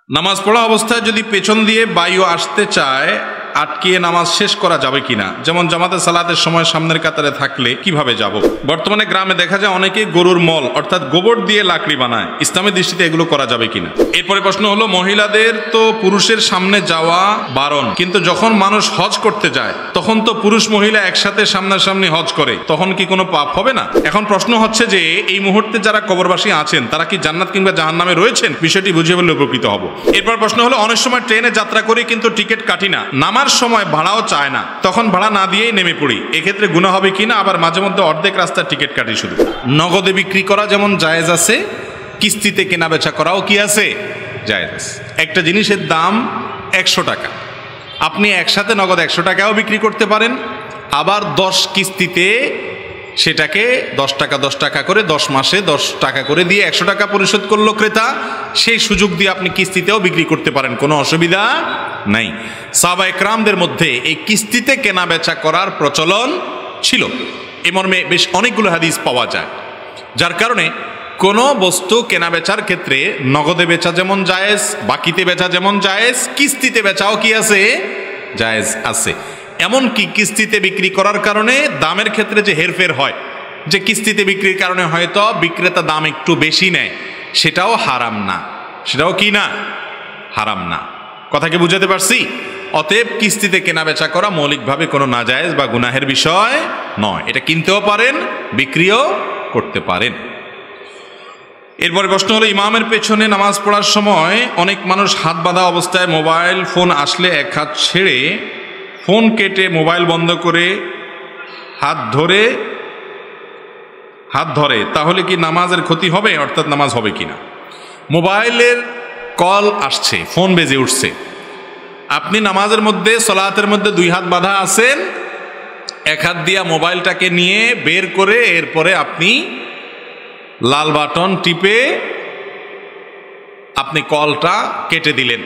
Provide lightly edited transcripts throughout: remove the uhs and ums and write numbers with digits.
নামাজ পড়া অবস্থায় যদি পেছন দিয়ে বায়ু আসতে চায় আটকিয়ে নামাজ শেষ করা যাবে কিনা, যেমন জামাতে সালাতের সময় সামনের কাতারে থাকলে কিভাবে যাব। বর্তমানে গ্রামে দেখা যায় অনেকে গরুর মল অর্থাৎ গোবর দিয়ে লাকড়ি বানায়, ইসলামের দৃষ্টিতে এগুলো করা যাবে কিনা। এরপরে প্রশ্ন হলো, মহিলাদের তো পুরুষের সামনে যাওয়া বারণ, কিন্তু যখন মানুষ হজ করতে যায় তখন তো পুরুষ মহিলা একসাথে সামনাসামনি হজ করে, তখন কি কোনো পাপ হবে না? এখন প্রশ্ন হচ্ছে যে এই মুহূর্তে যারা কবরবাসী আছেন তারা কি জান্নাত কিংবা জাহান্নামে রয়েছেন, বিষয়টি বুঝিয়ে বললে উপকৃত হব। এরপর প্রশ্ন হলো, অনেক সময় ট্রেনে যাত্রা করি কিন্তু টিকিট কাটি না, নামার সময় ভাড়াও চায় না, তখন ভাড়া না দিয়েই নেমে পড়ি, এক্ষেত্রে গুনাহ হবে কিনা? আবার মাঝে মধ্যে অর্ধেক রাস্তার টিকিট কাটি শুধু। নগদে বিক্রি করা যেমন জায়েজ আছে, কিস্তিতে কেনা বেচা করাও কি আছে? জায়েজ আছে। একটা জিনিসের দাম 100 টাকা, আপনি একসাথে নগদ 100 টাকাও বিক্রি করতে পারেন, আবার 10 কিস্তিতে সেটাকে 10 টাকা 10 টাকা করে 10 মাসে 10 টাকা করে দিয়ে 100 টাকা পরিশোধ করলো ক্রেতা, সেই সুযোগ দিয়ে আপনি কিস্তিতেও বিক্রি করতে পারেন, কোনো অসুবিধা নাই। সাহাবা একরামদের মধ্যে এই কিস্তিতে কেনা বেচা করার প্রচলন ছিল, এ মর্মে বেশ অনেকগুলো হাদিস পাওয়া যায়, যার কারণে কোনো বস্তু কেনা বেচার ক্ষেত্রে নগদে বেচা যেমন জায়েজ, বাকিতে বেচা যেমন জায়েজ, কিস্তিতে বেচাও কি আছে? জায়েজ আছে। এমনকি কিস্তিতে বিক্রি করার কারণে দামের ক্ষেত্রে যে হেরফের হয়, যে কিস্তিতে বিক্রির কারণে হয়তো বিক্রেতা দাম একটু বেশি নেয়, সেটাও হারাম না, সেটাও কি না? হারাম না। কথাকে বুঝাতে পারছি? অতএব কিস্তিতে কেনা বেচা করা মৌলিকভাবে কোনো নাজায়েজ বা গুনাহের বিষয় নয়, এটা কিনতেও পারেন, বিক্রিও করতে পারেন। এরপরে প্রশ্ন হলো, ইমামের পেছনে নামাজ পড়ার সময় অনেক মানুষ হাত বাঁধা অবস্থায় মোবাইল ফোন আসলে এক হাত ছেড়ে ফোন কেটে মোবাইল বন্ধ করে হাত ধরে, তাহলে কি নামাজের ক্ষতি হবে, অর্থাৎ নামাজ হবে কিনা? মোবাইলের কল আসছে, ফোন বেজে উঠছে, আপনি নামাজের মধ্যে সলাতের মধ্যে 2 হাত বাঁধা আছেন, এক হাত দিয়া মোবাইলটাকে নিয়ে বের করে এরপরে আপনি লাল বাটন টিপে আপনি কলটা কেটে দিলেন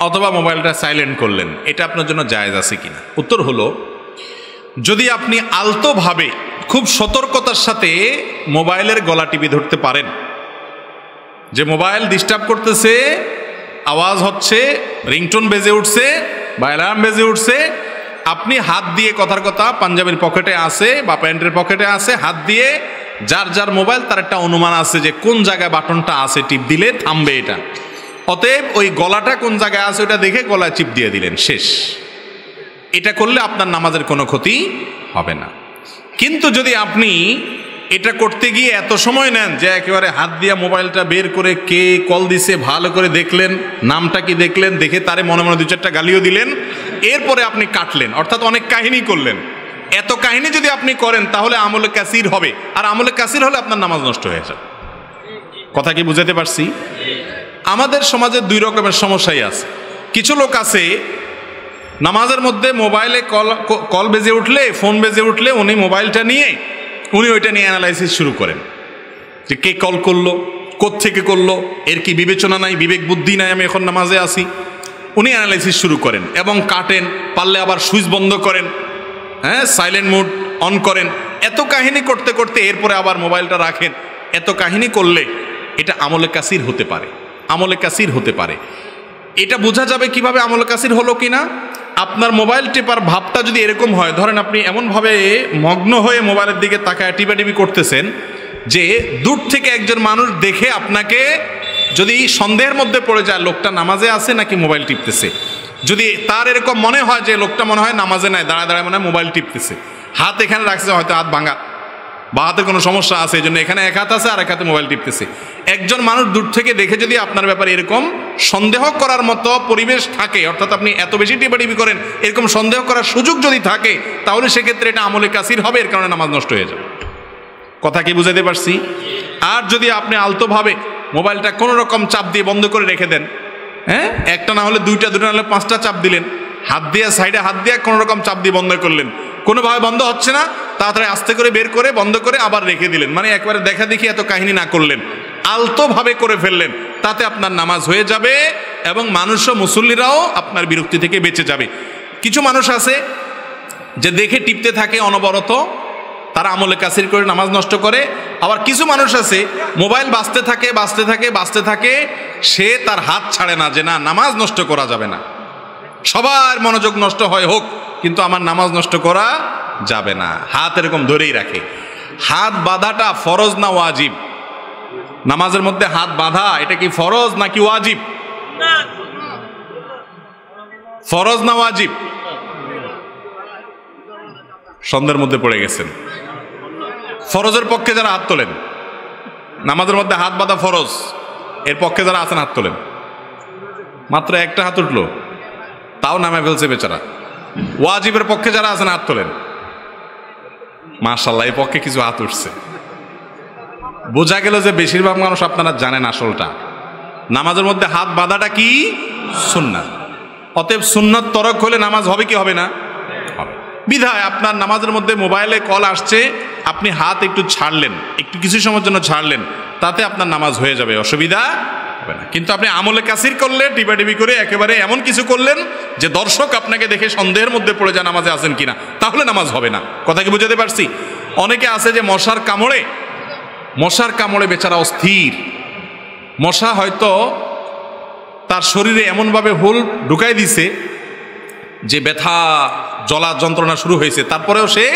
অথবা মোবাইলটা সাইলেন্ট করলেন, এটা আপনার জন্য জায়েজ আছে কিনা? উত্তর হলো, যদি আপনি আলতোভাবে খুব সতর্কতার সাথে মোবাইলের গলা টিপে ধরতে পারেন, যে মোবাইল ডিস্টার্ব করতেছে, আওয়াজ হচ্ছে, রিংটোন বেজে উঠছে বা অ্যালার্ম বেজে উঠছে, আপনি হাত দিয়ে, কথার কথা পাঞ্জাবির পকেটে আছে বা প্যান্টের পকেটে আছে, হাত দিয়ে যার যার মোবাইল তার একটা অনুমান আছে যে কোন জায়গায় বাটনটা আছে, টিপ দিলে থামবে এটা, অতএব ওই গলাটা কোন জায়গায় আছে ওটা দেখে গলায় চিপ দিয়ে দিলেন, শেষ। এটা করলে আপনার নামাজের কোনো ক্ষতি হবে না। কিন্তু যদি আপনি এটা করতে গিয়ে এত সময় নেন যে একেবারে হাত দিয়া মোবাইলটা বের করে কে কল দিছে ভালো করে দেখলেন, নামটা কি দেখলেন, দেখে তারে মনে মনে 2-4টা গালিও দিলেন, এরপরে আপনি কাটলেন, অর্থাৎ অনেক কাহিনী করলেন, এত কাহিনী যদি আপনি করেন তাহলে আমলে কাসির হবে, আর আমলে কাসির হলে আপনার নামাজ নষ্ট হয়ে যাবে। কথা কি বুঝাতে পারছি? আমাদের সমাজে 2 রকমের সমস্যাই আছে। কিছু লোক আছে নামাজের মধ্যে মোবাইলে কল বেজে উঠলে, ফোন বেজে উঠলে উনি মোবাইলটা নিয়ে ওইটা নিয়ে অ্যানালাইসিস শুরু করেন, যে কে কল করলো, কোত্থেকে করলো, এর কি বিবেচনা নাই, বিবেক বুদ্ধি নাই, আমি এখন নামাজে আসি, উনি অ্যানালাইসিস শুরু করেন এবং কাটেন, পারলে আবার সুইচ বন্ধ করেন, হ্যাঁ, সাইলেন্ট মোড অন করেন, এত কাহিনী করতে করতে এরপরে আবার মোবাইলটা রাখেন। এত কাহিনী করলে এটা আমলে কাসির হতে পারে, আমলে কাসির হতে পারে। এটা বোঝা যাবে কিভাবে আমলে কাসির হলো কিনা? আপনার মোবাইল টেপার ভাবটা যদি এরকম হয়, ধরেন আপনি এমনভাবে মগ্ন হয়ে মোবাইলের দিকে তাকায় টিপাটিপি করতেছেন যে দূর থেকে একজন মানুষ দেখে আপনাকে যদি সন্দেহের মধ্যে পড়ে যায় লোকটা নামাজে আছে নাকি মোবাইল টিপতেছে, যদি তার এরকম মনে হয় যে লোকটা মনে হয় নামাজে নাই, দাঁড়ায় দাঁড়ায় মনে হয় মোবাইল টিপতেছে, হাত এখানে রাখছে, হয়তো হাত ভাঙা বা হাতে কোনো সমস্যা আছে, এই জন্য এখানে এক হাত আছে আর এক হাতে মোবাইল টিপতেছে, একজন মানুষ দূর থেকে দেখে যদি আপনার ব্যাপারে এরকম সন্দেহ করার মতো পরিবেশ থাকে, অর্থাৎ আপনি এত বেশি টিপাটিপি করেন, এরকম সন্দেহ করার সুযোগ যদি থাকে, তাহলে সেক্ষেত্রে এটা আমলে কাসির হবে, এর কারণে নামাজ নষ্ট হয়ে যাবে। কথা কি বুঝাতে পারছি? আর যদি আপনি আলতোভাবে মোবাইলটা কোনো রকম চাপ দিয়ে বন্ধ করে রেখে দেন, হ্যাঁ, একটা না হলে 2টা, 2টা না হলে 5টা চাপ দিলেন, হাত দিয়ে সাইডে হাত দিয়ে কোনো রকম চাপ দিয়ে বন্ধ করলেন, কোনোভাবে বন্ধ হচ্ছে না, তাড়াতাড়ি আস্তে করে বের করে বন্ধ করে আবার রেখে দিলেন, মানে একবারে দেখা দেখি এত কাহিনী না করলেন, আলতোভাবে করে ফেললেন, তাতে আপনার নামাজ হয়ে যাবে এবং মানুষও, মুসল্লিরাও আপনার বিরক্তি থেকে বেঁচে যাবে। কিছু মানুষ আছে যে দেখে টিপতে থাকে অনবরত, তারা আমলে কাসির করে নামাজ নষ্ট করে। আবার কিছু মানুষ আছে মোবাইল বাজতে থাকে, সে তার হাত ছাড়ে না যে না নামাজ নষ্ট করা যাবে না, সবার মনোযোগ নষ্ট হয় হোক, কিন্তু আমার নামাজ নষ্ট করা যাবে না, হাত এরকম ধরেই রাখে। হাত বাঁধাটা ফরজ না ওয়াজিব? নামাজের মধ্যে হাত বাঁধা এটা কি ফরজ নাকি ওয়াজিব? ফরজ না ওয়াজিব? সন্দেহের মধ্যে পড়ে গেছেন। ফরজের পক্ষে যারা হাত তোলেন, নামাজের মধ্যে হাত বাঁধা ফরজ, এর পক্ষে যারা আছেন হাত তোলেন। মাত্র একটা হাত উঠলো, তাও নামে ফেলছে বেচারা। ওয়াজিবের পক্ষে যারা আছেন হাত তোলেন। মাশাআল্লাহ, এই পক্ষে কিছু হাত উঠছে। বোঝা গেল যে বেশিরভাগ মানুষ আপনারা জানেন আসলটা। নামাজের মধ্যে হাত বাঁধাটা কি সুন্নাত। অতএব সুন্নাত তরক হলে নামাজ হবে কি হবে না? হবে। বিধায় আপনার নামাজের মধ্যে মোবাইলে কল আসছে, আপনি হাত একটু ছাড়লেন, একটু কিছু সময়ের জন্য ছাড়লেন, তাতে আপনার নামাজ হয়ে যাবে, অসুবিধা হবে না। কিন্তু আপনি আমলে কাসির করলে, টিপাটিপি করে একেবারে এমন কিছু করলেন যে দর্শক আপনাকে দেখে সন্দেহের মধ্যে পড়ে যায় নামাজে আছেন কিনা, তাহলে নামাজ হবে না। কথা কি বুঝাতে পারছি? অনেকে আছে যে মশার কামড়ে বেচারা অস্থির। মশা হয়তো তার শরীরে এমনভাবে হুল ঢুকাই দিছে যে ব্যথা জ্বলা যন্ত্রণা শুরু হয়েছে, তারপরেও সে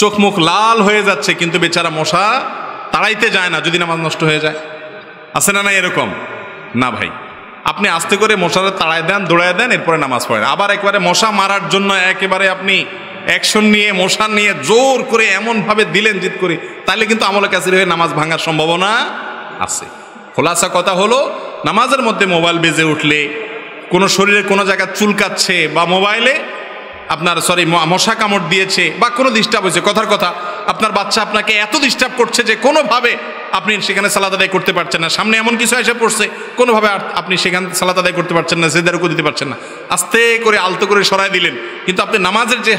চোখ মুখ লাল হয়ে যাচ্ছে, কিন্তু বেচারা মশা তাড়াইতে যায় না যদি নামাজ নষ্ট হয়ে যায়। আছে না? না এরকম না ভাই, আপনি আস্তে করে মশারে তাড়াই দেন, দৌড়াই দেন, এরপরে নামাজ পড়েন। আবার একবারে মশা মারার জন্য একেবারে আপনি অ্যাকশন নিয়ে মশা নিয়ে জোর করে এমনভাবে দিলেন জিত করে, তাহলে কিন্তু আমলে কাসির হয়ে নামাজ ভাঙার সম্ভাবনা আছে। খোলাসা কথা হলো, নামাজের মধ্যে মোবাইল বেজে উঠলে, কোনো শরীরে কোনো জায়গায় চুলকাচ্ছে, বা মোবাইলে আপনার মশা কামড় দিয়েছে, বা কোনো ডিস্টার্ব হয়েছে, কথার কথা আপনার বাচ্চা আপনাকে এত ডিস্টার্ব করছে যে কোনোভাবে আপনি সেখানে সালাত আদায় করতে পারছেন না, সামনে এমন কিছু এসে পড়ছে, কোনোভাবে আপনি সেখানে সালাত আদায় করতে পারছেন না, সেদার রুকু দিতে পারছেন না, আস্তে করে আলতো করে সরাই দিলেন, কিন্তু আপনি নামাজের যে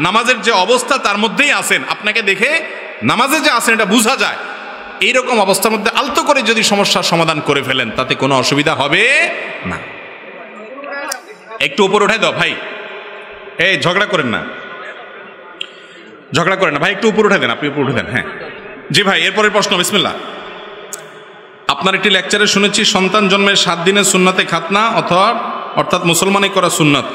নামাজের যে অবস্থা তার মধ্যেই আছেন, আপনাকে দেখে নামাজে যে আছেন এটা বোঝা যায়। এইরকম অবস্থার মধ্যে আলতো করে যদি সমস্যার সমাধান করে ফেলেন, তাতে কোনো অসুবিধা হবে না। একটু উপরে উঠাই দাও ভাই, এই ঝগড়া করেন না ভাই, একটু উপরে উঠে দেন, আপনি উপরে উঠে দেন। হ্যাঁ জি ভাই, এরপরের প্রশ্ন। বিসমিল্লাহ। আপনার একটি লেকচারে শুনেছি সন্তান জন্মের 7 দিনের সুন্নাতে খাতনা অর্থাৎ মুসলমানি করা সুন্নাত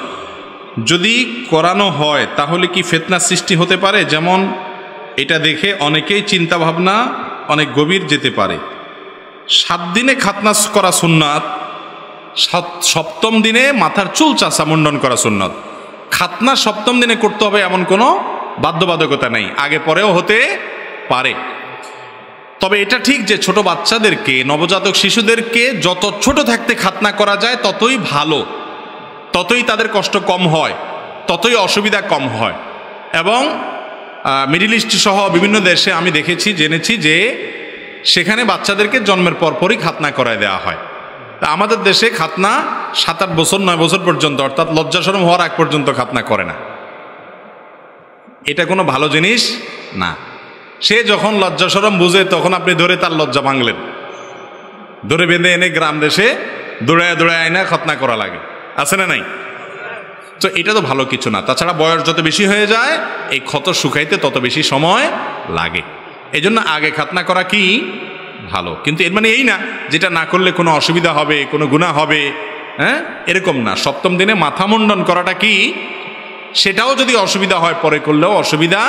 যদি করানো হয় তাহলে কি ফিতনা সৃষ্টি হতে পারে? যেমন এটা দেখে অনেকেই চিন্তা ভাবনা অনেক গভীর যেতে পারে। 7 দিনে খাতনা করা সুন্নাত, 7ম দিনে মাথার চুল চাচা মুন্ডন করা সুন্নাত। খাতনা 7ম দিনে করতে হবে এমন কোনো বাধ্যবাধকতা নেই, আগে পরেও হতে পারে। তবে এটা ঠিক যে ছোট বাচ্চাদেরকে, নবজাতক শিশুদেরকে যত ছোট থাকতে খাতনা করা যায় ততই ভালো, ততই তাদের কষ্ট কম হয়, ততই অসুবিধা কম হয়। এবং মিডল ইস্ট সহ বিভিন্ন দেশে আমি দেখেছি, জেনেছি যে সেখানে বাচ্চাদেরকে জন্মের পরপরই খাতনা করায় দেওয়া হয়। তা আমাদের দেশে খাতনা 7-8 বছর 9 বছর পর্যন্ত, অর্থাৎ লজ্জাশরম হওয়ার আগ পর্যন্ত খাতনা করে না। এটা কোনো ভালো জিনিস না। সে যখন লজ্জাশরম বুঝে তখন আপনি ধরে তার লজ্জা ভাঙলেন, ধরে বেঁধে এনে গ্রাম দেশে দৌড়ায় এনে খাতনা করা লাগে, আছে না নাই? তো এটা তো ভালো কিছু না। তাছাড়া বয়স যত বেশি হয়ে যায় এই ক্ষত শুকাইতে তত বেশি সময় লাগে, এই জন্য আগে খাতনা করা কি ভালো। কিন্তু এর মানে এই না যেটা না করলে কোনো অসুবিধা হবে, কোনো গুনাহ হবে, হ্যাঁ এরকম না। 7ম দিনে মাথা মুন্ডন করাটা কি, সেটাও যদি অসুবিধা হয় পরে করলেও অসুবিধা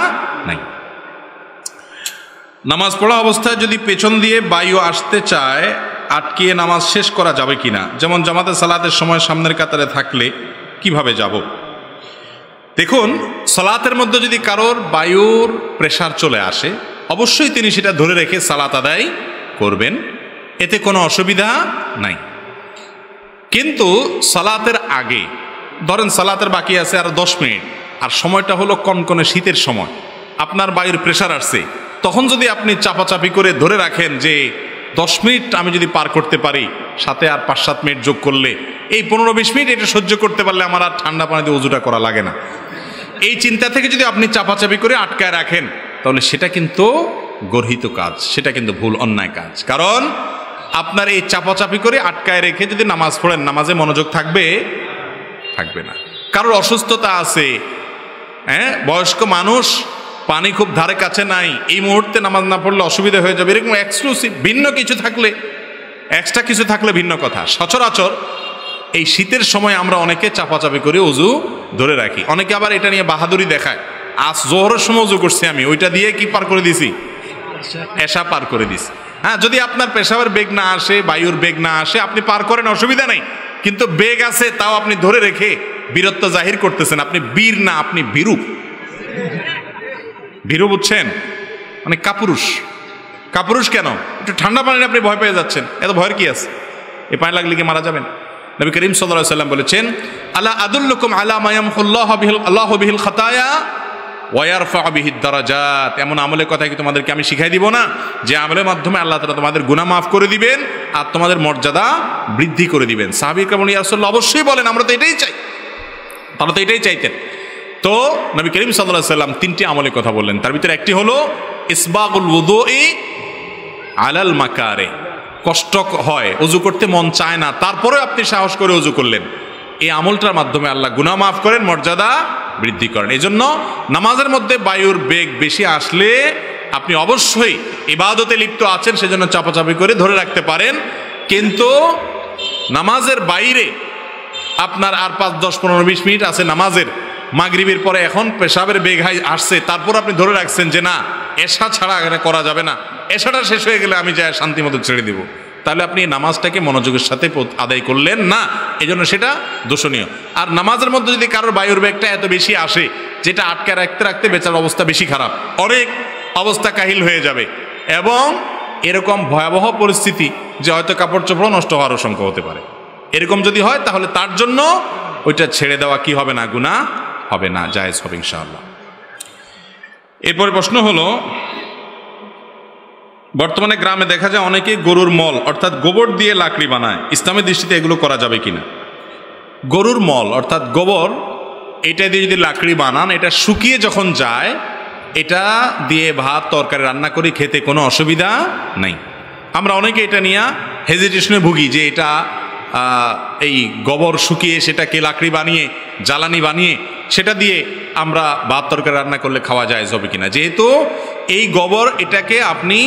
নাই। নামাজ পড়া অবস্থায় যদি পেছন দিয়ে বায়ু আসতে চায় আটকিয়ে নামাজ শেষ করা যাবে কিনা? যেমন জামাতে সালাতের সময় সামনের কাতারে থাকলে কিভাবে যাব? দেখুন, সালাতের মধ্যে যদি কারোর বায়ুর প্রেসার চলে আসে অবশ্যই তিনি সেটা ধরে রেখে সালাত আদায় করবেন, এতে কোনো অসুবিধা নাই। কিন্তু সালাতের আগে, ধরেন সালাতের বাকি আছে আর 10 মিনিট, আর সময়টা হলো কনকনে শীতের সময়, আপনার বায়ুর প্রেসার আসছে, তখন যদি আপনি চাপাচাপি করে ধরে রাখেন যে 10 মিনিট আমি যদি পার করতে পারি, সাথে আর 5-7 মিনিট যোগ করলে এই 15-20 মিনিট এটা সহ্য করতে পারলে আমার আর ঠান্ডা পানিতে উজুটা করা লাগে না, এই চিন্তা থেকে যদি আপনি চাপাচাপি করে আটকায় রাখেন তাহলে সেটা কিন্তু গর্হিত কাজ, সেটা কিন্তু ভুল অন্যায় কাজ। কারণ আপনার এই চাপাচাপি করে আটকায় রেখে যদি নামাজ পড়েন, নামাজে মনোযোগ থাকবে না। কারোর অসুস্থতা আছে, হ্যাঁ বয়স্ক মানুষ, পানি খুব ধারে কাছে নাই, এই মুহূর্তে নামাজ না পড়লে অসুবিধা হয়ে যাবে, এরকম এক্সক্লুসিভ ভিন্ন কিছু থাকলে, এক্সট্রা কিছু থাকলে ভিন্ন কথা। সচরাচর এই শীতের সময় আমরা অনেকে চাপাচাপি করে অজু ধরে রাখি, অনেকে আবার এটা নিয়ে বাহাদুরি দেখায়, আজ জোহরের সময় অজু করছি আমি, ওইটা দিয়ে কি পার করে দিছি, এশা পার করে দিছি। হ্যাঁ, যদি আপনার পেশাবের বেগ না আসে, বায়ুর বেগ না আসে, আপনি পার করেন, অসুবিধা নেই। কিন্তু বেগ আছে, তাও আপনি ধরে রেখে বীরত্ব জাহির করতেছেন, আপনি বীর না, আপনি ভীরু। ভীরু বুঝছেন, মানে কাপুরুষ। কাপুরুষ কেন? একটু ঠান্ডা পানিতে আপনি ভয় পেয়ে যাচ্ছেন, এত ভয়ের কি আছে? এই পানি লাগলে কি মারা যাবেন? নবী করিম সাল্লাল্লাহু আলাইহি ওয়াসাল্লাম বলেছেন, আলা আদুল্লুকুম আলা মা ইয়ামহুল্লাহু বিহিল খাতায়া ওয়া ইয়ারফা'ু বিহিদ দারাজাত। এমন আমলের কথা কি তোমাদেরকে আমি শিখাই দিব না, যে আমলের মাধ্যমে আল্লাহ তাআলা তোমাদের গুনাহ মাফ করে দিবেন আর তোমাদের মর্যাদা বৃদ্ধি করে দিবেন। সাহাবীরা বলেন, ইয়া রাসূলুল্লাহ, অবশ্যই বলেন, আমরা তো এটাই চাই। তারা তো এটাই চাইতেন। তো নবী করিম সাল্লাল্লাহু আলাইহি ওয়াসাল্লাম তিনটি আমলের কথা বললেন, তার ভিতরে একটি হলো ইসবাগুল ওযুই আলাল মাকারে। কষ্ট হয়, অজু করতে মন চায় না, তারপরেও আপনি সাহস করে অজু করলেন, এই আমলটার মাধ্যমে আল্লাহ গুনাহ মাফ করেন, মর্যাদা বৃদ্ধি করেন। এই জন্য নামাজের মধ্যে বায়ুর বেগ বেশি আসলে আপনি অবশ্যই ইবাদতে লিপ্ত আছেন, সেজন্য চাপাচাপি করে ধরে রাখতে পারেন। কিন্তু নামাজের বাইরে আপনার আর 5, 10, 15, 20 মিনিট আছে নামাজের, মাগরিবের পরে এখন পেশাবের বেগ আসছে, তারপর আপনি ধরে রাখছেন যে না, এশা ছাড়া এটা করা যাবে না, এশাটা শেষ হয়ে গেলে আমি যাই শান্তি মতো ছেড়ে দিব, তাহলে আপনি নামাজটাকে মনোযোগের সাথে আদায় করলেন না, এই জন্য সেটা দোষণীয়। আর নামাজের মধ্যে যদি কারোর বায়ুর বেগটা এত বেশি আসে, যেটা আটকে রাখতে রাখতে বেচার অবস্থা বেশি খারাপ, অনেক অবস্থা কাহিল হয়ে যাবে, এবং এরকম ভয়াবহ পরিস্থিতি যে হয়তো কাপড় চোপড় নষ্ট হওয়ার আশঙ্কা হতে পারে। এরকম যদি হয় তাহলে তার জন্য ওইটা ছেড়ে দেওয়া কি হবে না, গুনাহ হবে না, জায়েজ হবে ইনশাআল্লাহ। এরপরে প্রশ্ন হলো, বর্তমানে গ্রামে দেখা যায় অনেকে গরুর মল অর্থাৎ গোবর দিয়ে লাকড়ি বানায়, ইসলামের দৃষ্টিতে এগুলো করা যাবে কিনা? গরুর মল অর্থাৎ গোবর, এটা দিয়ে যদি লাকড়ি বানান, এটা শুকিয়ে যখন যায়, এটা দিয়ে ভাত তরকারি রান্না করে খেতে কোনো অসুবিধা নাই। আমরা অনেকে এটা নিয়ে হেজিটেশনে ভুগি যে এটা এই গোবর শুকিয়ে সেটাকে লাকড়ি বানিয়ে, জ্বালানি বানিয়ে, সেটা দিয়ে আমরা ভাত তরকারি রান্না করলে খাওয়া যায় হবে কিনা। যেহেতু এই গোবর, এটাকে আপনি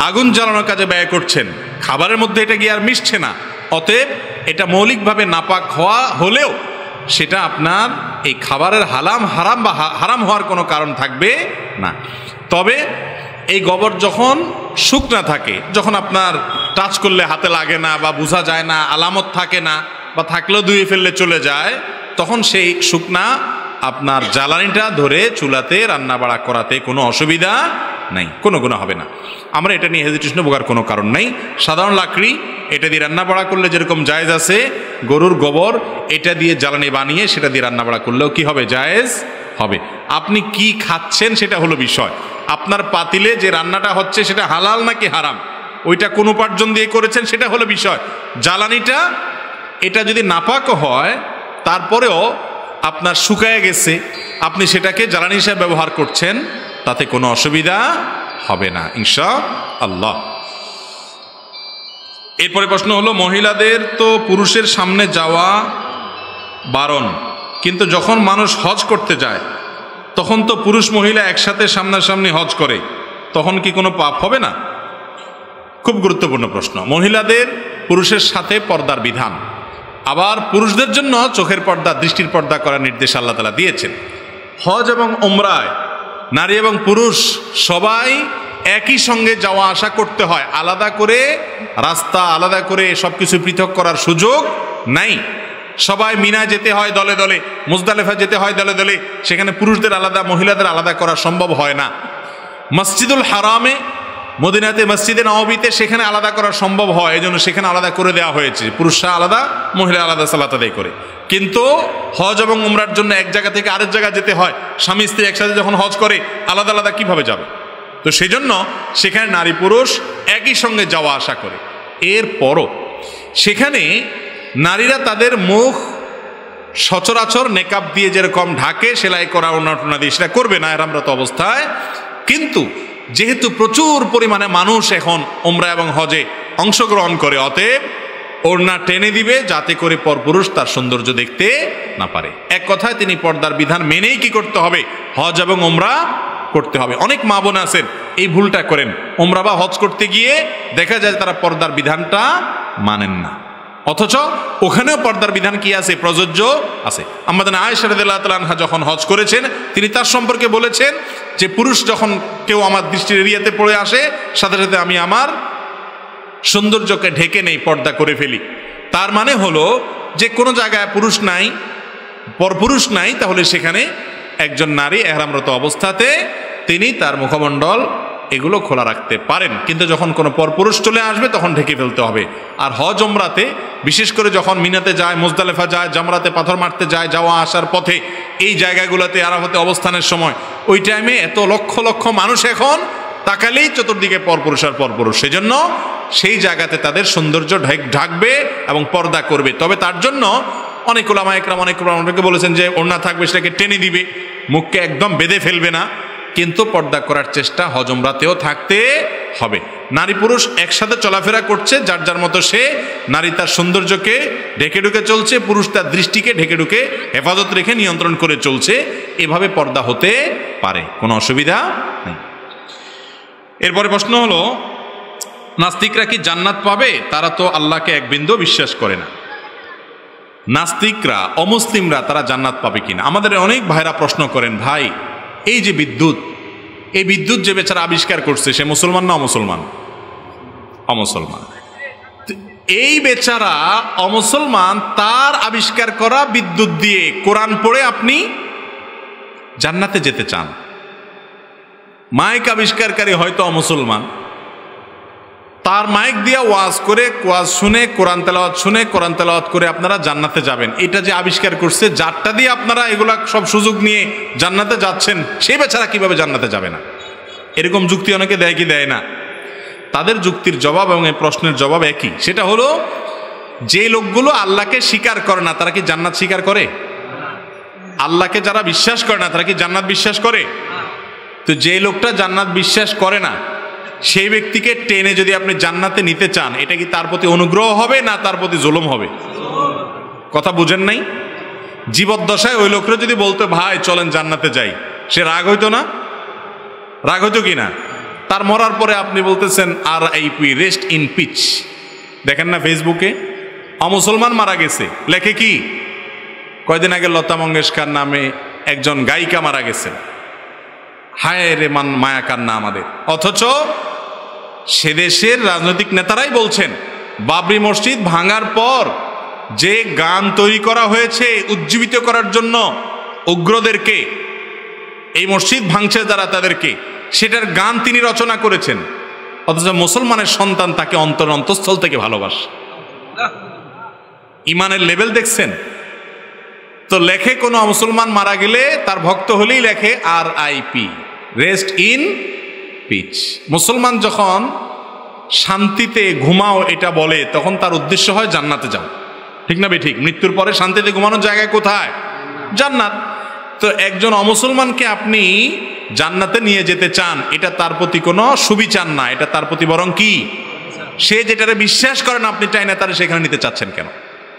আগুন জ্বালানোর কাজে ব্যয় করছেন, খাবারের মধ্যে এটা গিয়ে আর মিশছে না, অতএব এটা মৌলিকভাবে নাপাক হওয়া হলেও সেটা আপনার এই খাবারের হারাম হওয়ার কোনো কারণ থাকবে না। তবে এই গোবর যখন শুকনা থাকে, যখন আপনার টাচ করলে হাতে লাগে না বা বোঝা যায় না, আলামত থাকে না, বা থাকলেও ধুয়ে ফেললে চলে যায়, তখন সেই শুকনা আপনার জ্বালানিটা ধরে চুলাতে রান্না বাড়া করাতে কোনো অসুবিধা নাই, কোনো গুনাহ হবে না। আমরা এটা নিয়ে হেজিটেশন ভোগার কোনো কারণ নাই। সাধারণ লাকড়ি, এটা দিয়ে রান্না বাড়া করলে যেরকম জায়েজ আছে, গরুর গোবর এটা দিয়ে জ্বালানি বানিয়ে সেটা দিয়ে রান্না বাড়া করলেও কি হবে, জায়েজ হবে। আপনি কি খাচ্ছেন সেটা হলো বিষয়। আপনার পাতিলে যে রান্নাটা হচ্ছে সেটা হালাল নাকি হারাম, ওইটা কোন উপার্জন দিয়ে করেছেন সেটা হলো বিষয়। জ্বালানিটা এটা যদি নাপাক হয়, তারপরেও আপনার শুকায় গেছে, আপনি সেটাকে জ্বালানি হিসেবে ব্যবহার করছেন, তাতে কোনো অসুবিধা হবে না ইনশাআল্লাহ। এরপরে প্রশ্ন হলো, মহিলাদের তো পুরুষের সামনে যাওয়া বারণ, কিন্তু যখন মানুষ হজ করতে যায় তখন তো পুরুষ মহিলা একসাথে সামনাসামনি হজ করে, তখন কি কোনো পাপ হবে না? খুব গুরুত্বপূর্ণ প্রশ্ন। মহিলাদের পুরুষের সাথে পর্দার বিধান, আবার পুরুষদের জন্য চোখের পর্দা, দৃষ্টির পর্দা করার নির্দেশ আল্লাহ তাআলা দিয়েছেন। হজ এবং উমরায় নারী এবং পুরুষ সবাই একই সঙ্গে যাওয়া আসা করতে হয়, আলাদা করে রাস্তা, আলাদা করে সবকিছু পৃথক করার সুযোগ নাই। সবাই মিনা যেতে হয় দলে দলে, মুজদালিফা যেতে হয় দলে দলে, সেখানে পুরুষদের আলাদা মহিলাদের আলাদা করা সম্ভব হয় না। মসজিদুল হারামে, মদিনাতে মসজিদে নববীতে সেখানে আলাদা করা সম্ভব হয়, এই জন্য সেখানে আলাদা করে দেওয়া হয়েছে, পুরুষরা আলাদা মহিলা আলাদা সালাত আদায় করে। কিন্তু হজ এবং উমরার জন্য এক জায়গা থেকে আরেক জায়গায় যেতে হয়, স্বামী স্ত্রী একসাথে যখন হজ করে আলাদা আলাদা কিভাবে যাবে? তো সেই জন্য সেখানে নারী পুরুষ একই সঙ্গে যাওয়া আসা করে। এরপরও সেখানে নারীরা তাদের মুখ সচরাচর নেকাব দিয়ে যেরকম ঢাকে, সেলাই করা ওড়না দিয়ে সেটা করবে না ইহরামরত অবস্থায়। কিন্তু যেহেতু প্রচুর পরিমাণে মানুষ এখন উমরা এবং হজে অংশগ্রহণ করে, অতএব ওড়না টেনে দিবে যাতে করে পরপুরুষ তার সৌন্দর্য দেখতে না পারে। এক কথায় তিনি পর্দার বিধান মেনেই কি করতে হবে? হজ এবং ওমরা করতে হবে। অনেক মা বোন আছেন এই ভুলটা করেন, ওমরা বা হজ করতে গিয়ে দেখা যায় তারা পর্দার বিধানটা মানেন না, অথচ ওখানেও পর্দার বিধান কি আছে? প্রযোজ্য আছে। আমাদের আয়েশা রাদিয়াল্লাহু তাআলা আনহা যখন হজ করেছেন, তিনি তার সম্পর্কে বলেছেন যে পুরুষ যখন কেউ আমার দৃষ্টির এরিয়াতে পড়ে আসে, সাথে সাথে আমি আমার সৌন্দর্যকে ঢেকে নেই, পর্দা করে ফেলি। তার মানে হলো যে কোনো জায়গায় পুরুষ নাই, পরপুরুষ নাই, তাহলে সেখানে একজন নারী ইহরামরত অবস্থাতে তিনি তার মুখমণ্ডল এগুলো খোলা রাখতে পারেন, কিন্তু যখন কোনো পরপুরুষ চলে আসবে তখন ঢেকে ফেলতে হবে। আর হজ ওমরাতে বিশেষ করে যখন মিনাতে যায়, মুজদালেফা যায়, জামরাতে পাথর মারতে যায়, যাওয়া আসার পথে এই জায়গাগুলোতে আরাফাতে অবস্থানের সময় ওই টাইমে এত লক্ষ লক্ষ মানুষ এখন তাকালেই চতুর্দিকে পরপুরুষ আর পরপুরুষ, সেজন্য সেই জায়গাতে তাদের সৌন্দর্য ঢাকবে এবং পর্দা করবে। তবে তার জন্য অনেক উলামা একরাম অনেকে বলেছেন যে ওড়না থাকবে, সেটাকে টেনে দিবে, মুখকে একদম বেঁধে ফেলবে না, কিন্তু পর্দা করার চেষ্টা হজ ওমরাতেও থাকতে হবে। নারী পুরুষ একসাথে চলাফেরা করছে, যার যার মতো সে, নারী তার সৌন্দর্যকে ঢেকে ঢুকে চলছে, পুরুষ তার দৃষ্টিকে ঢেকে ঢুকে হেফাজত রেখে নিয়ন্ত্রণ করে চলছে, এভাবে পর্দা হতে পারে, কোনো অসুবিধা নেই। এরপরে প্রশ্ন হলো, নাস্তিকরা কি জান্নাত পাবে? তারা তো আল্লাহকে এক বিন্দু বিশ্বাস করে না। নাস্তিকরা, অমুসলিমরা তারা জান্নাত পাবে কিনা? আমাদের অনেক ভাইরা প্রশ্ন করেন, ভাই এই যে বিদ্যুৎ, এই বিদ্যুৎ যে বেচারা আবিষ্কার করছে সে মুসলমান না অমুসলমান? অমুসলমান। এই বেচারা অমুসলমান, তার আবিষ্কার করা বিদ্যুৎ দিয়ে কোরআন পড়ে আপনি জান্নাতে যেতে চান। মাইক আবিষ্কারকারী হয়তো অমুসলমান, তার মাইক দিয়া ওয়াজ করে, ওয়াজ শুনে, কোরআন তেলাওয়াত করে আপনারা জান্নাতে যাবেন। এটা যে আবিষ্কার করছে, যারটা দিয়ে আপনারা এগুলা সব সুযোগ নিয়ে জান্নাতে যাচ্ছেন, সেই বেচারা কিভাবে জান্নাতে যাবে না? এরকম যুক্তি অনেকে দেয় কি দেয় না? তাদের যুক্তির জবাব এবং এই প্রশ্নের জবাব একই। সেটা হলো, যে লোকগুলো আল্লাহকে স্বীকার করে না তারা কি জান্নাত স্বীকার করে? আল্লাহকে যারা বিশ্বাস করে না তারা কি জান্নাত বিশ্বাস করে? তো যে লোকটা জান্নাত বিশ্বাস করে না, সেই ব্যক্তিকে টেনে যদি আপনি জান্নাতে নিতে চান, এটা কি তার প্রতি অনুগ্রহ হবে না তার প্রতি জুলুম হবে? কথা বুঝেন নাই? জীবদ্দশায় ওই লোকরা যদি বলতো ভাই চলেন জান্নাতে যাই, সে রাগ হইতো না? রাগ হইতো কি না? তার মরার পরে আপনি বলতেছেন RIP, রেস্ট ইন পিচ। দেখেন না ফেসবুকে, অমুসলমান মারা গেছে, লেখে কি? কয়দিন আগে লতা মঙ্গেশকর নামে একজন গায়িকা মারা গেছে, হায় রে মান মায়া কান্না আমাদের। অথচ সে দেশের রাজনৈতিক নেতারাই বলছেন বাবরি মসজিদ ভাঙার পর যে গান তৈরি করা হয়েছে উজ্জীবিত করার জন্য উগ্রদেরকে, এই মসজিদ ভাঙছে যারা তাদেরকে, সেটার গান তিনি রচনা করেছেন। অথচ মুসলমানের সন্তান তাকে অন্তঃস্থল থেকে ভালোবাসে। ইমানের লেভেল দেখছেন তো? লেখে কোনো মুসলমান মারা গেলে তার ভক্ত হলেই লেখে RIP, রেস্ট ইন পিচ। মুসলমান যখন শান্তিতে ঘুমাও এটা বলে, তখন তার উদ্দেশ্য হয় জান্নাতে যাও, ঠিক না ঠিক? মৃত্যুর পরে শান্তিতে ঘুমানোর জায়গায় কোথায়? জান্নাত। তো একজন অমুসলমানকে আপনি জান্নাতে নিয়ে যেতে চান, এটা তার প্রতি কোনো সুবিচার না, এটা তার প্রতি বরং কি, সে যেটারে বিশ্বাস করে না আপনি চাই না তারা সেখানে নিতে চাচ্ছেন কেন?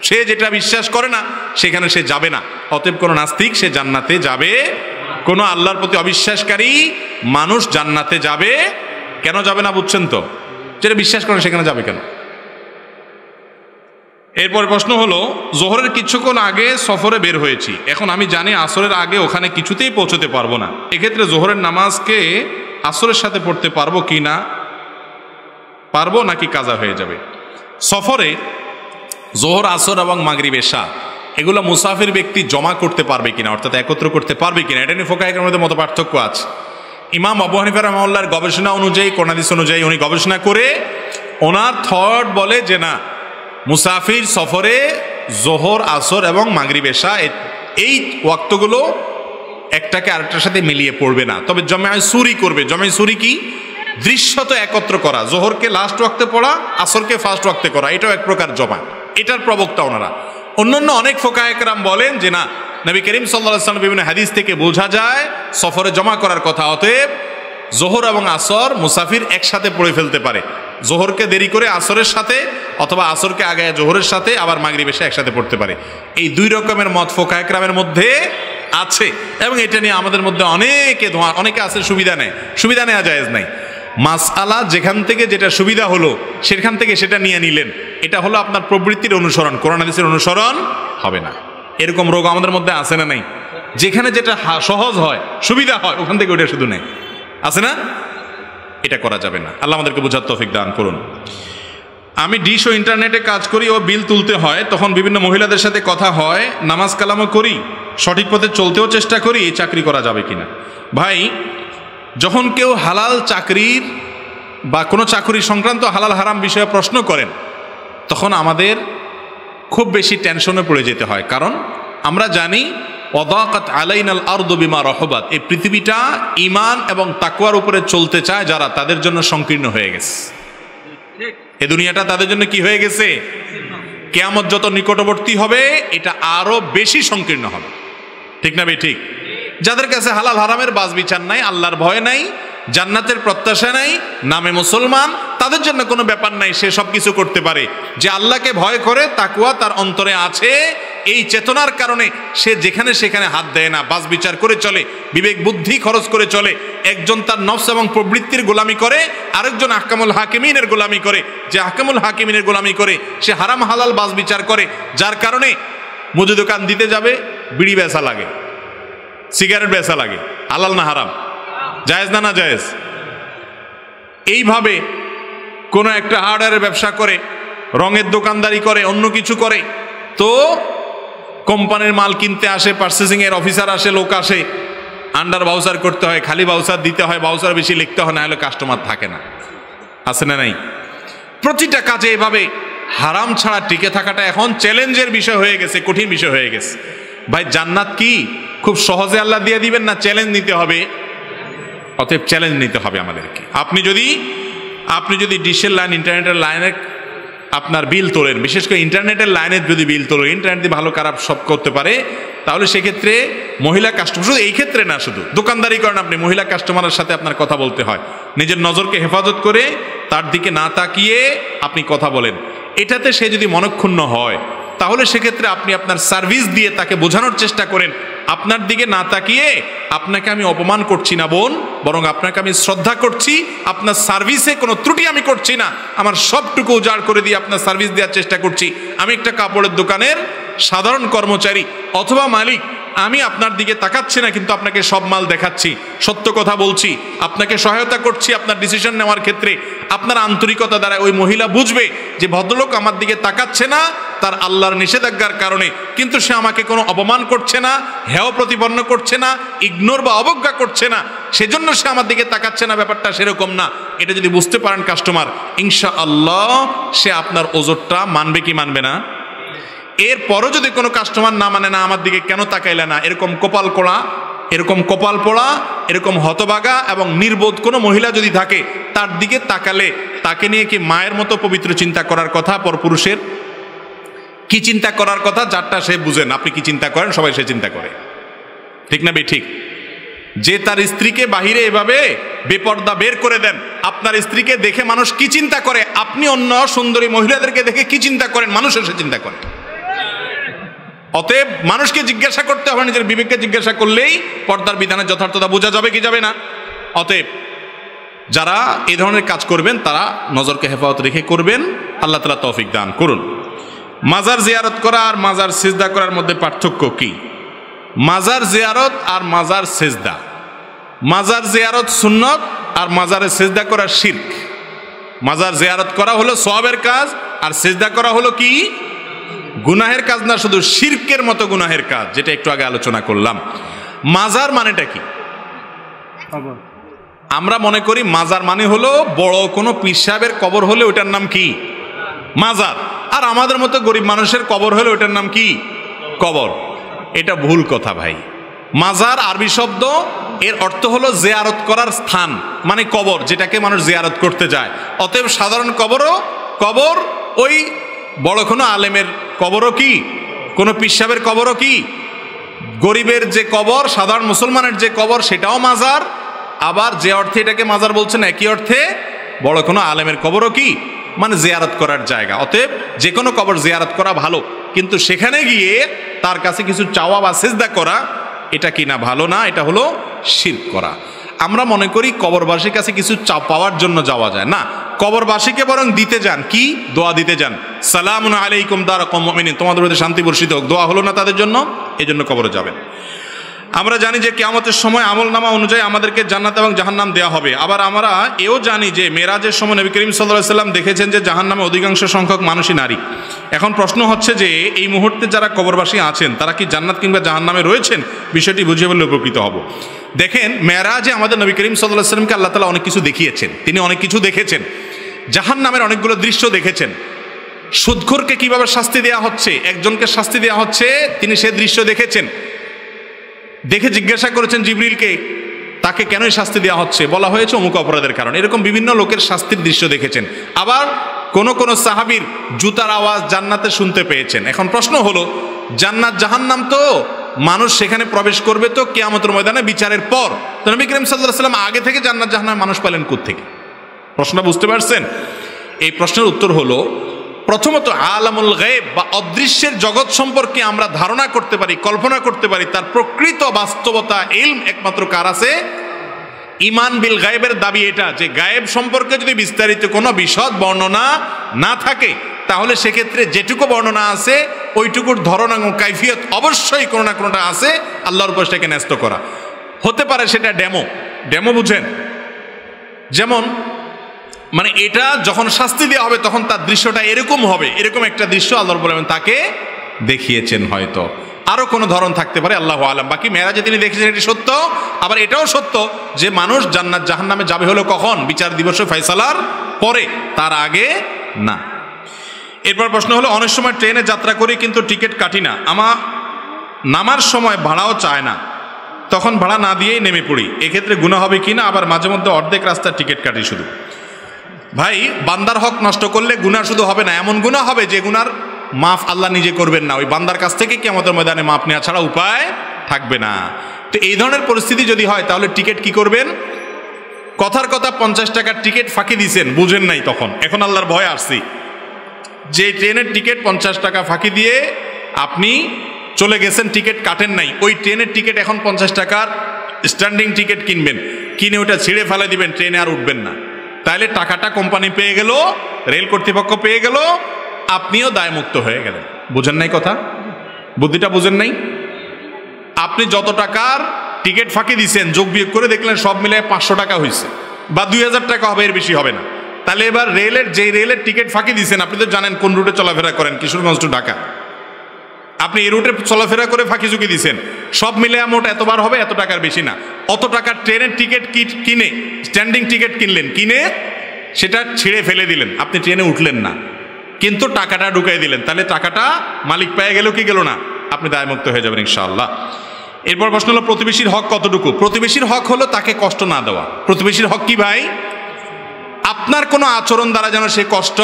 সে যেটা বিশ্বাস করে না সেখানে সে যাবে না। অতএব কোনো নাস্তিক সে জান্নাতে যাবে, কোনো আল্লাহর প্রতি অবিশ্বাসকারী মানুষ জান্নাতে যাবে কেন? যাবে না, বুঝছেন তো? যেটা বিশ্বাস করে সেখানে যাবে কেন? এরপর প্রশ্ন হলো, জোহরের কিছুক্ষণ আগে সফরে বের হয়েছি, এখন আমি জানি আসরের আগে ওখানে কিছুতেই পৌঁছতে পারবো না, এক্ষেত্রে জোহরের নামাজকে আসরের সাথে পড়তে পারবো কি না, পারবো নাকি কাজা হয়ে যাবে? সফরে জোহর, আসর এবং মাগরিব, এশা এগুলো মুসাফির ব্যক্তি জমা করতে পারবে কিনা, অর্থাৎ একত্র করতে পারবে কিনা, এটা নিয়ে ফোকাহের মধ্যে মত পার্থক্য আছে। ইমাম আবু হানিফা রাহমাহুল্লাহর গবেষণা অনুযায়ী, কোরআন হাদিস অনুযায়ী উনি গবেষণা করে ওনার থট বলে যে না, মুসাফির সফরে জোহর, আসর এবং মাগরিব, এশা এই ওয়াক্তগুলো একটাকে আরেকটার সাথে মিলিয়ে পড়বে না, তবে জমায়ে সুরি করবে। জমায়ে সুরি কি? দৃশ্যত একত্র করা, জোহরকে লাস্ট ওয়াক্তে পড়া, আসরকে ফার্স্ট ওয়াক্তে করা, এটাও এক প্রকার জমা। এটার প্রবক্তা ওনারা। অন্যান্য অনেক ফোকায়ে কেরাম বলেন যে না, নবী করিম সাল্লাল্লাহু আলাইহি ওয়াসাল্লাম বিভিন্ন হাদিস থেকে বোঝা যায় সফরে জমা করার কথা। অতএব জোহর এবং আসর মুসাফির একসাথে পড়ে ফেলতে পারে, জোহরকে দেরি করে আসরের সাথে, অথবা আসরকে আগায় জোহরের সাথে আবার মাগরিব এসে একসাথে পড়তে পারে। এই দুই রকমের মত ফোকায়ে কেরামের মধ্যে আছে, এবং এটা নিয়ে আমাদের মধ্যে অনেকে আছে সুবিধা নেওয়া জায়েজ নাই। মাসআলা যেখান থেকে যেটা সুবিধা হলো সেখান থেকে সেটা নিয়ে নিলেন, এটা হলো আপনার প্রবৃত্তির অনুসরণ, কোরআন হাদিসের অনুসরণ হবে না। এরকম রোগ আমাদের মধ্যে আছে না নাই? যেখানে যেটা সহজ হয়, সুবিধা হয়, ওখান থেকে ওটা শুধু নেই, আছে না? এটা করা যাবে না। আল্লাহ আমাদেরকে বোঝার তৌফিক দান করুন। আমি ডিশ ও ইন্টারনেটে কাজ করি ও বিল তুলতে হয়, তখন বিভিন্ন মহিলাদের সাথে কথা হয়, নামাজ কালামও করি, সঠিক পথে চলতেও চেষ্টা করি, এই চাকরি করা যাবে কিনা? ভাই, যখন কেউ হালাল চাকরির বা কোনো চাকরি সংক্রান্ত হালাল হারাম বিষয়ে প্রশ্ন করেন, তখন আমাদের খুব বেশি টেনশনে পড়ে যেতে হয়। কারণ আমরা জানি ওয়াদাকাত আলাইনাল আরদু বিমা রহবাত, এই পৃথিবীটা ঈমান এবং তাকওয়ার উপরে চলতে চায় যারা, তাদের জন্য সংকীর্ণ হয়ে গেছে। এই দুনিয়াটা তাদের জন্য কি হয়ে গেছে? কিয়ামত যত নিকটবর্তী হবে এটা আরো বেশি সংকীর্ণ হবে, ঠিক না ভাই? ঠিক। যাদের কাছে হালাল হারামের বাজ বিচার নাই, আল্লাহর ভয় নাই, জান্নাতের প্রত্যাশা নাই, নামে মুসলমান, তাদের জন্য কোনো ব্যাপার নাই, সে সব কিছু করতে পারে। যে আল্লাহকে ভয় করে, তাকওয়া তার অন্তরে আছে, এই চেতনার কারণে সে যেখানে সেখানে হাত দেয় না, বাজ বিচার করে চলে, বিবেক বুদ্ধি খরচ করে চলে। একজন তার নফস এবং প্রবৃত্তির গোলামি করে, আরেকজন আহকামুল হাকিমিনের গোলামি করে। যে আহকামুল হাকিমিনের গোলামি করে সে হারাম হালাল বাজ বিচার করে, যার কারণে মুদি দোকান দিতে যাবে, বিড়ি বেচা লাগে, সিগারেট বেচা লাগে, হালাল না হারাম? জায়েজ না জায়েজ? এইভাবে কোনো একটা হার্ডওয়্যারের ব্যবসা করে, রঙের দোকানদারি করে, অন্য কিছু করে, তো কোম্পানির মাল কিনতে আসে, পার্চেসিং এর অফিসার আসে, লোক আসে, আন্ডার বাউচার করতে হয়, খালি বাউচার দিতে হয়, বাউচার বেশি লিখতে হয়, না হলে কাস্টমার থাকে না, আছে না নাই? প্রতিটা কাজে এভাবে হারাম ছাড়া টিকে থাকাটা এখন চ্যালেঞ্জের বিষয় হয়ে গেছে, কঠিন বিষয় হয়ে গেছে। ভাই, জান্নাত কি খুব সহজে আল্লাহ দিয়ে দিবেন না? চ্যালেঞ্জ নিতে হবে। অতএব চ্যালেঞ্জ নিতে হবে আমাদেরকে। আপনি যদি ডিশের লাইন, ইন্টারনেটের লাইনে আপনার বিল তোলেন, বিশেষ করে ইন্টারনেটের লাইনের যদি বিল তোলেন, ইন্টারনেট দিয়ে ভালো খারাপ সব করতে পারে, তাহলে সেক্ষেত্রে মহিলা কাস্টমার, শুধু এই ক্ষেত্রে না, শুধু দোকানদারি করেন আপনি, মহিলা কাস্টমারের সাথে আপনার কথা বলতে হয়, নিজের নজরকে হেফাজত করে তার দিকে না তাকিয়ে আপনি কথা বলেন। এটাতে সে যদি মনক্ষুণ্ণ হয়, তাহলে সেক্ষেত্রে আপনি আপনার সার্ভিস দিয়ে তাকে বোঝানোর চেষ্টা করেন, আপনার দিকে না তাকিয়ে আপনাকে আমি অপমান করছি না বোন, বরং আপনাকে আমি শ্রদ্ধা করছি, আপনার সার্ভিসে কোনো ত্রুটি আমি করছি না, আমার সবটুকু উজাড় করে দিয়ে আপনার সার্ভিস দেওয়ার চেষ্টা করছি। আমি একটা কাপড়ের দোকানের সাধারণ কর্মচারী অথবা মালিক, আমি আপনার দিকে তাকাচ্ছি না, কিন্তু আপনাকে সব মাল দেখাচ্ছি, সত্য কথা বলছি, আপনাকে সহায়তা করছি আপনার ডিসিশন নেওয়ার ক্ষেত্রে। আপনার আন্তরিকতা দ্বারা ওই মহিলা বুঝবে যে ভদ্রলোক আমার দিকে তাকাচ্ছে না তার আল্লাহর নিষেধাজ্ঞার কারণে, কিন্তু সে আমাকে কোনো অপমান করছে না, হেয় প্রতিপন্ন করছে না, ইগনোর বা অবজ্ঞা করছে না, সেজন্য সে আমার দিকে তাকাচ্ছে না, ব্যাপারটা সেরকম না। এটা যদি বুঝতে পারেন কাস্টমার, ইনশাআল্লাহ সে আপনার ওজরটা মানবে কি মানবে না? এরপরও যদি কোনো কাস্টমার না মানে, না আমার দিকে কেন তাকাইলে না, এরকম কপাল পোড়া, এরকম হতভাগা এবং নির্বোধ কোনো মহিলা যদি থাকে, তার দিকে তাকালে তাকে নিয়ে কি মায়ের মতো পবিত্র চিন্তা করার কথা? পরপুরুষের কি চিন্তা করার কথা? যারটা সে বুঝেন, আপনি কি চিন্তা করেন, সবাই সে চিন্তা করে, ঠিক না ঠিক? যে তার স্ত্রীকে বাহিরে এভাবে বেপর্দা বের করে দেন, আপনার স্ত্রীকে দেখে মানুষ কি চিন্তা করে, আপনি অন্য সুন্দরী মহিলাদেরকে দেখে কি চিন্তা করেন, মানুষ এসে চিন্তা করে। অতএব মানুষকে জিজ্ঞাসা করতে হবে, নিজের বিবেককে জিজ্ঞাসা করলেই পর্দার বিধানের যথার্থতা বোঝা যাবে কি যাবে না। অতএব যারা এই ধরনের কাজ করবেন তারা নজরকে হেফাজত রেখে করবেন। আল্লাহ তাআলা তৌফিক দান করুন। মাজার জিয়ারত করা আর মাজার সিজদা করার মধ্যে পার্থক্য কি? মাজার জিয়ারত আর মাজার সিজদা, মাজার জিয়ারত সুন্নত আর মাজারে সিজদা করা শিরক। মাজার জিয়ারত করা হলো সওয়াবের কাজ, আর সিজদা করা হলো কি? গুনাহের কাজ না, শুধু শিরকের মতো গুনাহের কাজ, যেটা একটু আগে আলোচনা করলাম। মাজার মানেটা কি? আমরা মনে করি মাজার মানে হলো বড় কোনো পীর সাহেবের কবর হলে ওটার নাম কি? মাজার। আর আমাদের মতো গরিব মানুষের কবর হলে ওটার নাম কি? কবর। এটা ভুল কথা ভাই। মাজার আরবি শব্দ, এর অর্থ হলো জিয়ারত করার স্থান, মানে কবর, যেটাকে মানুষ জিয়ারত করতে যায়। অতএব সাধারণ কবর ওই বড় কোনো আলেমের কবরও কি, কোনো পীর সাহেবের কবরও কি, গরিবের যে কবর, সাধারণ মুসলমানের যে কবর, সেটাও মাজার। আবার যে অর্থে এটাকে মাজার বলছেন, একই অর্থে বড় কোনো আলেমের কবরও কি মানে জিয়ারত করার জায়গা। অতএব যে কোনো কবর জিয়ারত করা ভালো, কিন্তু সেখানে গিয়ে তার কাছে কিছু চাওয়া বা সিজদা করা এটা কি না ভালো না, এটা হলো শিরক করা। আমরা মনে করি কবরবাসীর কাছে কিছু পাওয়ার জন্য যাওয়া যায় না, কবরবাসীকে বরং দিতে যান, কি দোয়া দিতে যান, সালামুন আলাইকুম দারা কওমিন মুমিনিন, তোমাদের প্রতি শান্তি বর্ষিত হোক। দোয়া হলো না তাদের জন্য, এই জন্য কবরে যাবেন। আমরা জানি যে কিয়ামতের সময় আমলনামা অনুযায়ী আমাদেরকে জান্নাত এবং জাহান্নাম দেওয়া হবে। আবার আমরা এও জানি যে মেরাজের সময় নবী করিম সাল্লাল্লাহু আলাইহি সাল্লাম দেখেছেন যে জাহান্নামে অধিকাংশ সংখ্যক মানুষই নারী। এখন প্রশ্ন হচ্ছে যে এই মুহূর্তে যারা কবরবাসী আছেন তারা কি জান্নাত কিংবা জাহান্নামে রয়েছেন, বিষয়টি বুঝিয়ে বললে উপকৃত হব। দেখেন, মেরাজে আমাদের নবী করিম সাল্লাল্লাহু আলাইহি সাল্লামকে আল্লাহ তাআলা অনেক কিছু দেখিয়েছেন, তিনি অনেক কিছু দেখেছেন, জাহান্নামের অনেকগুলো দৃশ্য দেখেছেন। সুদখোরকে কিভাবে শাস্তি দেওয়া হচ্ছে, একজনকে শাস্তি দেওয়া হচ্ছে, তিনি সে দৃশ্য দেখেছেন। দেখে জিজ্ঞাসা করেছেন জিবরিলকে, তাকে কেনই শাস্তি দেওয়া হচ্ছে, বলা হয়েছে অমুক অপরাধের কারণে। এরকম বিভিন্ন লোকের শাস্তির দৃশ্য দেখেছেন। আবার কোন কোন সাহাবীর জুতার আওয়াজ জান্নাতে শুনতে পেয়েছেন। এখন প্রশ্ন হলো, জান্নাত জাহান্নাম তো মানুষ সেখানে প্রবেশ করবে তো কিয়ামতের ময়দানে বিচারের পর, তো নবী করিম সাল্লাল্লাহু আলাইহি সাল্লাম আগে থেকে জান্নাত জাহান্নাম মানুষ পেলেন কোত্থেকে? প্রশ্নটা বুঝতে পারছেন? এই প্রশ্নের উত্তর হলো, প্রথমত আলামুল গায়ব বা অদৃশ্যের জগৎ সম্পর্কে আমরা ধারণা করতে পারি, কল্পনা করতে পারি, তার প্রকৃত বাস্তবতা ইলম একমাত্র কার আছে? ইমান বিল গায়েবের দাবি এটা যে গায়েব সম্পর্কে যদি বিস্তারিত কোনো বিশদ বর্ণনা না থাকে তাহলে সেক্ষেত্রে যেটুকু বর্ণনা আছে ওইটুকুর ধরন এবং কাইফিয়ত অবশ্যই কোনো না কোনোটা আছে আল্লাহর উপর সেটাকে ন্যস্ত করা। হতে পারে সেটা ডেমো বুঝেন, যেমন মানে এটা যখন শাস্তি দেওয়া হবে তখন তার দৃশ্যটা এরকম হবে, এরকম একটা দৃশ্য আল্লাহ বলেন তাকে দেখিয়েছেন। হয়তো আরো কোনো ধরন থাকতে পারে, আল্লাহু আলাম। বাকি মেরাজে তিনি দেখেছেন এটি সত্য। আবার এটাও সত্য যে মানুষ জান্নাত জাহান্নামে যাবে হলো কখন? বিচার দিবসে ফয়সালার পরে, তার আগে না। এরপর প্রশ্ন হলো, অনেক সময় ট্রেনে যাত্রা করি কিন্তু টিকিট কাটি না, আমার নামার সময় ভাড়াও চায় না, তখন ভাড়া না দিয়েই নেমে পড়ি, এক্ষেত্রে গুনাহ হবে কিনা? আবার মাঝে মধ্যে অর্ধেক রাস্তার টিকিট কাটি শুধু। ভাই, বান্দার হক নষ্ট করলে গুনাহ শুধু হবে না, এমন গুনাহ হবে যে গুনার মাফ আল্লাহ নিজে করবেন না, ওই বান্দার কাছ থেকে কিয়ামতের ময়দানে মাফ নেওয়া ছাড়া উপায় থাকবে না। তো এই ধরনের পরিস্থিতি যদি হয় তাহলে টিকিট কি করবেন? কথার কথা 50 টাকার টিকিট ফাঁকি দিয়েছেন, বুঝেন নাই তখন, এখন আল্লাহর ভয় আসছি যে ট্রেনের টিকিট 50 টাকা ফাঁকি দিয়ে আপনি চলে গেছেন, টিকিট কাটেন নাই, ওই ট্রেনের টিকিট এখন 50 টাকার স্ট্যান্ডিং টিকিট কিনবেন, কিনে ওটা ছিঁড়ে ফেলে দিবেন, ট্রেনে আর উঠবেন না। তাহলে টাকাটা কোম্পানি পেয়ে গেল, রেল কর্তৃপক্ষ পেয়ে গেল, আপনিও দায়মুক্ত হয়ে গেলেন। বুঝেন নাই কথা? বুদ্ধিটা বুঝেন নাই? আপনি যত টাকার টিকিট ফাঁকি দিয়েছেন যোগ বিয়োগ করে দেখলেন সব মিলে 500 টাকা হয়েছে বা 2000 টাকা হবে, এর বেশি হবে না। তাহলে এবার রেলের টিকিট ফাঁকি দিয়েছেন, আপনি তো জানেন কোন রুটে চলাফেরা করেন, কিশোরগঞ্জ টু ঢাকা, আপনি এই রুটে চলাফেরা করে ফাঁকি ঝুঁকি দিয়েছেন, সব মিলে মোট এতবার হবে, এত টাকার বেশি না। অত টাকার ট্রেনের টিকিট কিনে স্ট্যান্ডিং টিকিট কিনলেন, কিনে সেটা ছিঁড়ে ফেলে দিলেন, আপনি ট্রেনে উঠলেন না কিন্তু টাকাটা ঢুকাই দিলেন, তাহলে টাকাটা মালিক পেয়ে গেল কি গেল না? আপনি দায়মুক্ত হয়ে যাবেন ইনশাআল্লাহ। এরপর প্রশ্ন হলো, প্রতিবেশীর হক কতটুকু? প্রতিবেশীর হক হলো তাকে কষ্ট না দেওয়া। প্রতিবেশীর হক কি ভাই? আপনার কোনো আচরণ দ্বারা যেন সে কষ্ট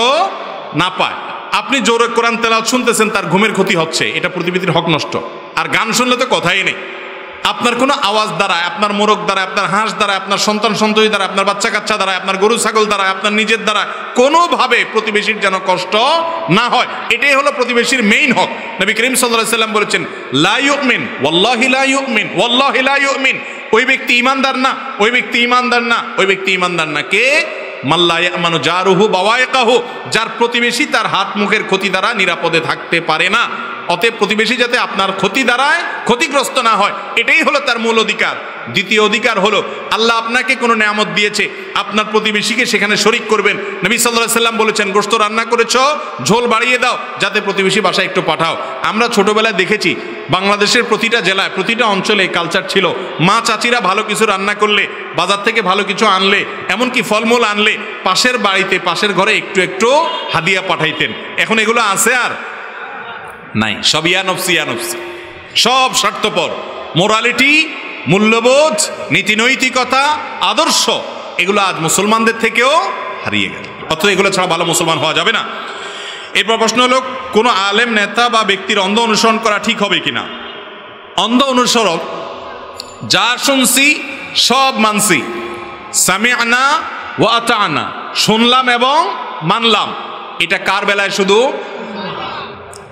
না পায়। আপনি জোরে কোরআন তেলাওয়াত শুনতেছেন, তার ঘুমের ক্ষতি হচ্ছে, এটা প্রতিবেশীর হক নষ্ট। আর গান শুনলে তো কথাই নেই। আপনার কোনো আওয়াজ দ্বারা, আপনার মোরগ দ্বারা, আপনার হাঁস দ্বারা, আপনার সন্তান সন্ততি দ্বারা, আপনার বাচ্চা কাচ্চা দ্বারা, আপনার গরু ছাগল দ্বারা, আপনার নিজের দ্বারা কোনোভাবে প্রতিবেশীর যেন কষ্ট না হয়, এটাই হলো প্রতিবেশীর মেইন হক। নবী করিম সাল্লাল্লাহু আলাইহি সাল্লাম বলেছেন, লা ইউমিন ওয়াল্লাহি লা ইউমিন ওয়াল্লাহি লা ইউমিন, ওই ব্যক্তি ঈমানদার না, ওই ব্যক্তি ঈমানদার না, ওই ব্যক্তি ঈমানদার না। কে? মাল্লা ইয়ামানু জারুহু বাওয়াইকাহু, যার প্রতিবেশী তার হাত মুখের ক্ষতি দ্বারা নিরাপদে থাকতে পারে না। অতএব প্রতিবেশী যাতে আপনার ক্ষতি দ্বারায় ক্ষতিগ্রস্ত না হয়, এটাই হলো তার মূল অধিকার। দ্বিতীয় অধিকার হলো, আল্লাহ আপনাকে কোনো নেয়ামত দিয়েছে, আপনার প্রতিবেশীকে সেখানে শরীক করবেন। নবী সাল্লাল্লাহু আলাইহি সাল্লাম বলেছেন, গোশত রান্না করেছো, ঝোল বাড়িয়ে দাও, যাতে প্রতিবেশী বাসায় একটু পাঠাও। আমরা ছোটবেলায় দেখেছি বাংলাদেশের প্রতিটা জেলায়, প্রতিটা অঞ্চলে কালচার ছিল, মা চাচিরা ভালো কিছু রান্না করলে, বাজার থেকে ভালো কিছু আনলে, এমনকি ফলমূল আনলে পাশের বাড়িতে, পাশের ঘরে একটু একটু হাদিয়া পাঠাইতেন। এখন এগুলো আছে আর নাই, সব ইয়ানফসি, সব স্বার্থপর। মোরালিটি, মূল্যবোধ, নীতিনৈতিকতা, আদর্শ, এগুলো আজ মুসলমানদের থেকেও হারিয়ে গেল। অথচ এগুলো ছাড়া ভালো মুসলমান হওয়া যাবে না। এরপর প্রশ্ন হলো, কোনো আলেম, নেতা বা ব্যক্তির অন্ধ অনুসরণ করা ঠিক হবে কিনা? অন্ধ অনুসরণ, যা শুনছি সব মানছি, সামিআনা ওয়া আতানা, শুনলাম এবং মানলাম, এটা কার বেলায়? শুধু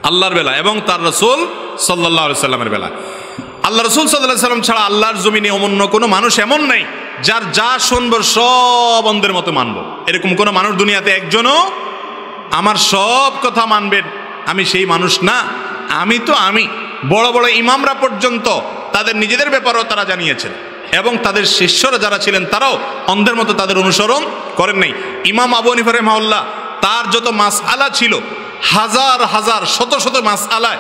আল্লাহর বেলা এবং তার রাসূল সাল্লাল্লাহু আলাইহি সাল্লামের বেলা। আল্লাহ রাসূল সাল্লাল্লাহু আলাইহি সাল্লাম ছাড়া আল্লাহর জমিনে অন্য কোনো মানুষ এমন নাই যার যা শুনবো সব অন্ধের মতো মানবো। এরকম কোনো মানুষ দুনিয়াতে একজনও আমার সব কথা মানবেন আমি সেই মানুষ না। আমি বড় বড় ইমামরা পর্যন্ত তাদের নিজেদের ব্যাপারেও তারা জানিয়েছেন এবং তাদের শিষ্যরা যারা ছিলেন তারাও অন্ধের মতো তাদের অনুসরণ করেন নাই। ইমাম আবু হানিফা রাহিমাহুল্লাহ তার যত মাসআলা ছিল, হাজার হাজার শত শত মাসআলায়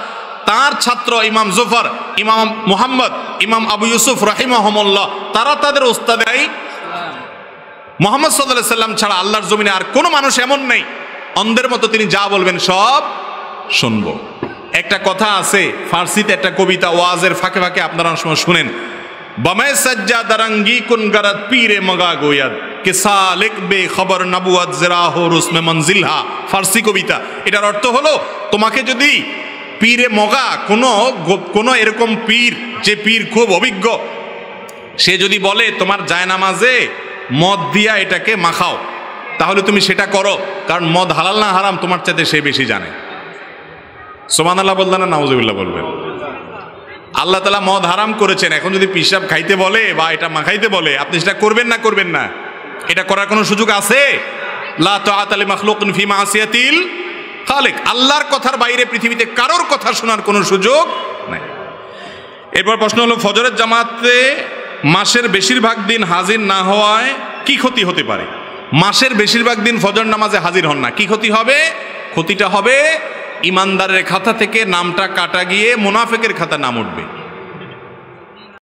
তার ছাত্র ইমাম জুফার, ইমাম মুহাম্মদ, ইমাম আবু ইউসুফ রাহিমাহুমুল্লাহ তারা তাদের ওস্তাদাই মুহাম্মদ সাল্লাল্লাহু আলাইহি সাল্লাম ছাড়া আল্লাহর জমিনে আর কোনো মানুষ এমন নেই অন্ধের মতো তিনি যা বলবেন সব শুনবো। একটা কথা আছে ফার্সিতে, একটা কবিতা ওয়াজের ফাঁকে ফাঁকে আপনারা অনেক সময় শুনেন, বামায় সাজ্জা দারাঙ্গি কুন গরত পীরে মগা গোয়াদ কে সালেক বে খবর নবুয়ত জরা হো রুসমে মঞ্জিলহা। ফার্সি কবিতা। এটার অর্থ হলো, তোমাকে যদি পীরে মগা কোনো এরকম পীর, যে পীর খুব অভিজ্ঞ, সে যদি বলে তোমার জায়নামাজে মদ দিয়া এটাকে মাখাও, তাহলে তুমি সেটা করো, কারণ মদ হালাল না হারাম তোমার চাইতে সে বেশি জানে। সুবহানাল্লাহ বললেন না নাউজুবিল্লাহ বলবেন? আল্লাহ তাআলা মদ হারাম করেছেন, এখন যদি পিশাব খাইতে বলে বা এটা মাখাইতে বলে আপনি সেটা করবেন না করবেন না? এটা করার কোনো সুযোগ আছে? লা তাআতা লি মাখলুকিন ফি মাসিয়াতিল খালিক। আল্লাহর কথার বাইরে পৃথিবীতে কারোর কথা শোনার কোনো সুযোগ নাই। এরপর প্রশ্ন হলো, ফজরের জামাতে মাসের বেশিরভাগ দিন হাজির না হওয়ায় কি ক্ষতি হতে পারে? মাসের বেশিরভাগ দিন ফজর নামাজে হাজির হন না, কি ক্ষতি হবে? ক্ষতিটা হবে ইমানদারের খাতা থেকে নামটা কাটা গিয়ে মুনাফিকের খাতা নাম উঠবে।